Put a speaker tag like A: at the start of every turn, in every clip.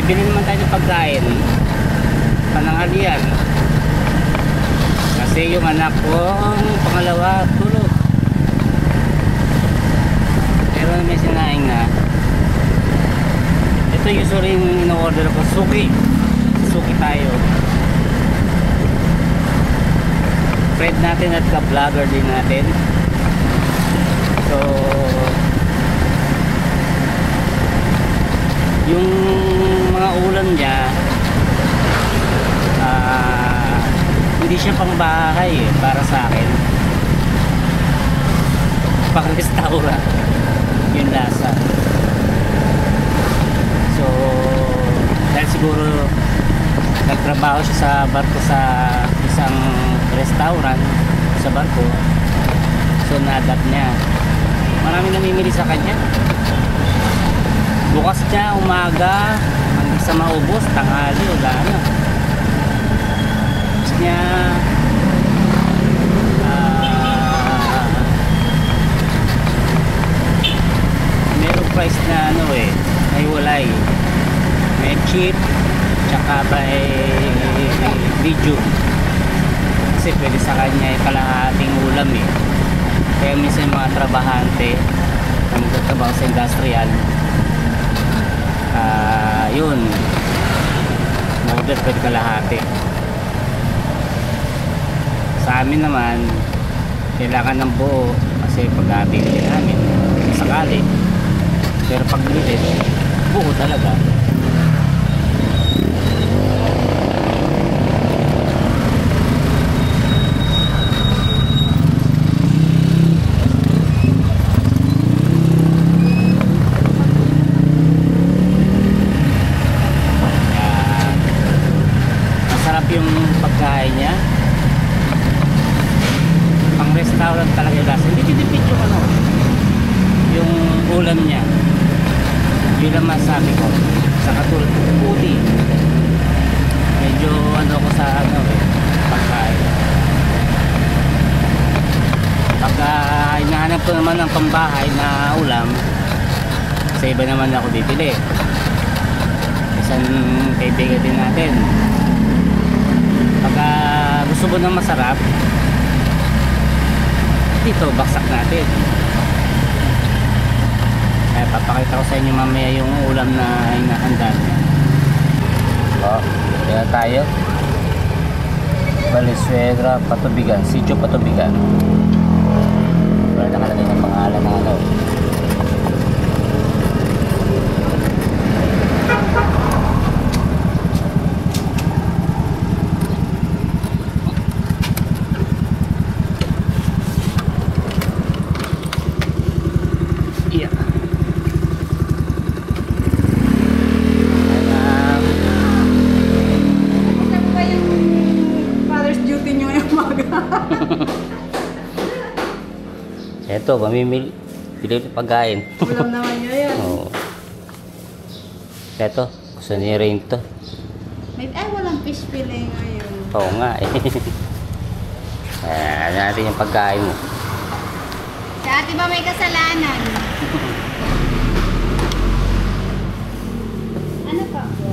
A: bibili naman tayo ng pagkain pananghalian kasi yung anak ko pangalawa tulog, pero may sinaing na. Ito usually yung in-order ko, suki tayo. Friend natin at ka-vlogger din natin. So yung mga ulam niya hindi siya pang bahay para sa akin, pang restaurant yung lasa. So dahil siguro nagtrabaho siya sa barko sa isang restaurant sa barko, so na-adapt niya. Maraming namimili sa kanya. Bukas niya umaga hanggang sa maubos, tanghali wala na. Bukas niya merong price na ano may walay, may cheap tsaka by video, kasi pwede sa kanya kalahating ulam kaya minsan mga trabahante na magtatrabaho sa industrial yun order pwede kalahati. Sa amin naman kailangan ng buo kasi pag-abili namin sakali, pero pag bilhin buo talaga. Yung pagkain niya pang restaurant talaga yung lasa, hindi tinipid yung yung ulam niya. Yun ang masabi ko sa katulad ng foodie, medyo ko sa pagkain. Pagka hinahanap ko naman ng pambahay na ulam, sa iba naman ako bibili. Isang kaibigan din natin, pagka gusto mo ng masarap dito, baksak natin. Kaya papakita ko sa inyo mamaya yung ulam na hinahanda. Kaya tayo Valenzuela Patubigan, Sitio Patubigan. Wala nakalagay ng pangalan ng ito, mamimili pili pagkain.
B: Ulam naman nyo yan.
A: Oo. Ito, gusto ni Rain to.
B: Walang fish fillet ngayon.
A: Oo nga ano natin yung pagkain mo.
B: Si ate ba may kasalanan? Ano pa po?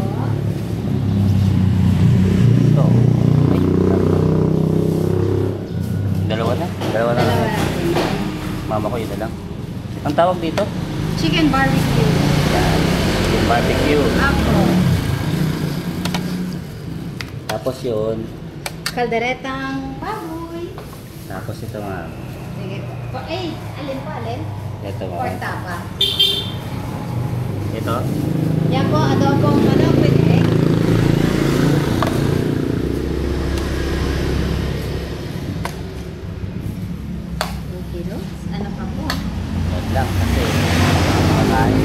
A: Ito. Dalawa na. Mama ko yun na lang. Ang tawag dito?
B: Chicken barbecue.
A: Yan. Chicken barbecue.
B: Ako.
A: Tapos yun.
B: Kalderetang baboy.
A: Tapos ito nga.
B: Sige po. Alin po, alin?
A: Ito nga.
B: Or tapa.
A: Ito.
B: Yan po, adobong manok with egg. Ano pa po?
A: Wag lang kasi makain.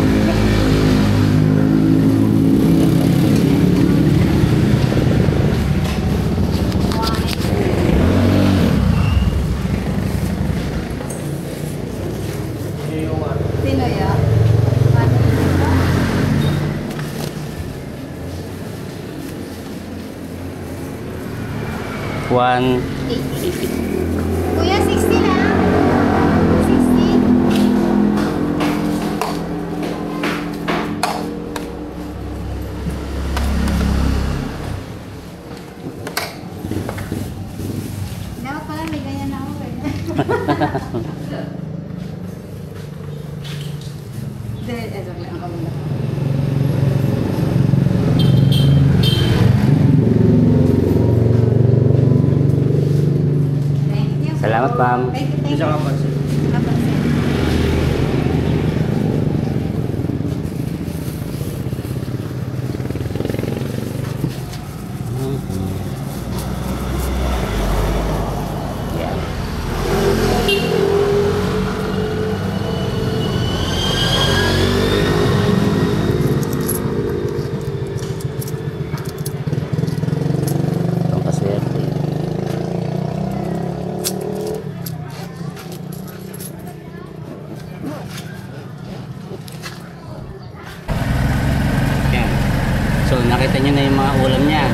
B: Sino yan?
A: One.
B: Kuya, 60 lang. 60. Hindi, joke lang ako muna. Thank you.
A: Salamat, ma'am.
B: Thank you, thank
C: Isa
B: you.
C: ka pa, sir.
B: Kapansin.
A: Yan. Itong kaswerte. Yan. So nakita nyo na yung mga ulam niya.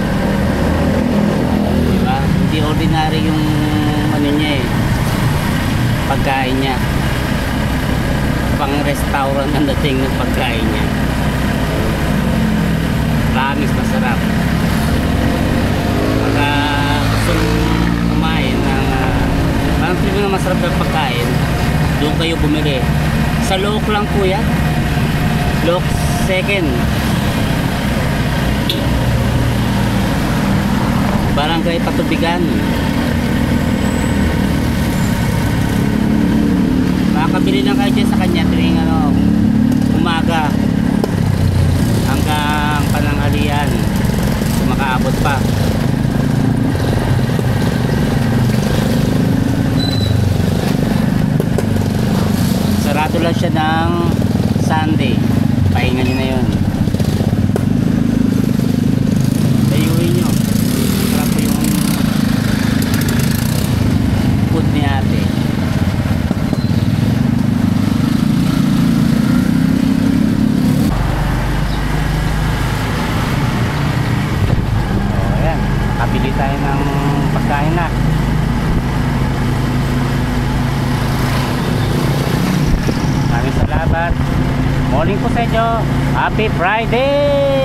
A: Diba? Hindi ordinary yung ano niya eh. Pagkain niya. Pang restaurant ang dating ng pagkain niya. Promise masarap. Pagka gusto kumain ng parang feeling na masarap na pagkain, doon kayo bumili. Sa Look lang po yan. Look second. Barangay Patubigan. Makakabili lang kayo dyan sa kanya tuwing umaga hanggang pananghalian kung makaabot pa. Sarado lang siya ng Sunday. Pahinga nyo na yun. Layuin nyo. Sarap po yung food ni ate. O ayan, kabili tayo ng pagkain na. Maraming salamat. Morning po sa inyo. Happy Friday!